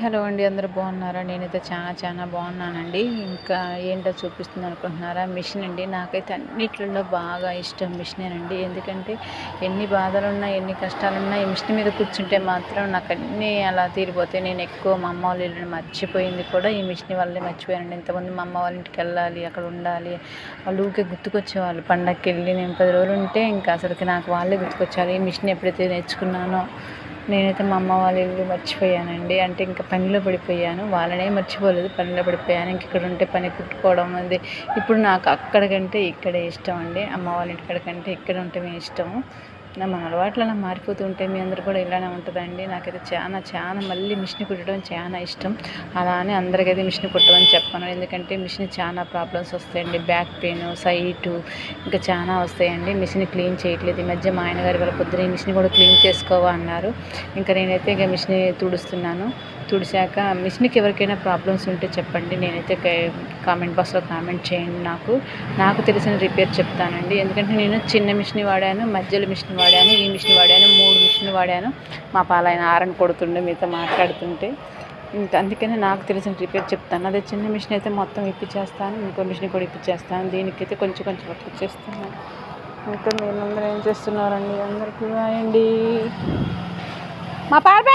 Hello అండి, అందరూ బాగున్నారా? నేనైతే చాలా బాగున్నానండి. ఇంకా ఏంటో చూపిస్తుంది అనుకుంటున్నారా? మిషన్ అండి. నాకైతే అన్నిట్లలో బాగా ఇష్టం మిషనేనండి. ఎందుకంటే ఎన్ని బాధలున్నా ఎన్ని కష్టాలున్నా ఈ మిషన్ మీద కూర్చుంటే మాత్రం నాకు అన్నీ అలా తీరిపోతాయి. నేను ఎక్కువ మా అమ్మ వాళ్ళ ఇల్లుని మర్చిపోయింది కూడా ఈ మిషన్ వల్లే మర్చిపోయానండి. ఇంతకుముందు మా అమ్మ వాళ్ళ ఇంటికి వెళ్ళాలి, అక్కడ ఉండాలి, వాళ్ళు ఊరికే గుర్తుకొచ్చేవాళ్ళు. పండగకి వెళ్ళి నేను 10 రోజులు ఉంటే ఇంకా అసలుకి నాకు వాళ్ళే గుర్తుకొచ్చేవాళ్ళు. ఈ మిషన్ ఎప్పుడైతే నేర్చుకున్నానో నేనైతే మా అమ్మ వాళ్ళ ఇల్లు మర్చిపోయానండి. అంటే ఇంకా పనిలో పడిపోయాను. వాళ్ళనే మర్చిపోలేదు, పనిలో పడిపోయాను. ఇంక ఇక్కడ ఉంటే పని కుట్టుకోవడం అది ఇప్పుడు నాకు అక్కడికంటే ఇక్కడే ఇష్టం అండి. అమ్మ వాళ్ళ ఇంటికాడ కంటే ఇక్కడ ఉంటమే ఇష్టము. మన అలవాట్లు అలా మారిపోతూ ఉంటాయి. మీ అందరూ కూడా ఇలానే ఉంటుందండి. నాకైతే చాలా మళ్ళీ మిషన్ కుట్టడం చాలా ఇష్టం. అలా అని అందరికైతే మిషన్ కుట్టమని చెప్పను. ఎందుకంటే మిషన్ చాలా ప్రాబ్లమ్స్ వస్తాయండి. బ్యాక్ పెయిన్, సైటు ఇంకా చాలా వస్తాయండి. మిషన్ క్లీన్ చేయట్లేదు ఈ మధ్య. మా ఆయనగారు వాళ్ళ పొద్దున మిషన్ కూడా క్లీన్ చేసుకోవా అన్నారు. ఇంకా నేనైతే ఇక మిషన్ తుడుస్తున్నాను. తుడిచాక మిషన్కి ఎవరికైనా ప్రాబ్లమ్స్ ఉంటే చెప్పండి. నేనైతే కామెంట్ బాక్స్లో కామెంట్ చేయండి. నాకు తెలిసిన రిపేర్ చెప్తానండి. ఎందుకంటే నేను చిన్న మిషన్ వాడాను, మధ్యలో మిషన్ వాడాను, ఈ మిషన్ వాడాను, 3 మిషన్లు వాడాను. మా పాలైన ఆరని కొడుతుండే మీతో మాట్లాడుతుంటే. ఇంకా అందుకనే నాకు తెలిసిన రిపేర్ చెప్తాను. అదే చిన్న మిషన్ అయితే మొత్తం ఇప్పించేస్తాను, ఇంకో మిషన్ కూడా ఇప్పించేస్తాను. దీనికైతే కొంచెం వర్క్ ఇచ్చేస్తాను. ఇంకా మీరందరూ ఏం చేస్తున్నారండి? అందరికీ రాయండి. మా పాప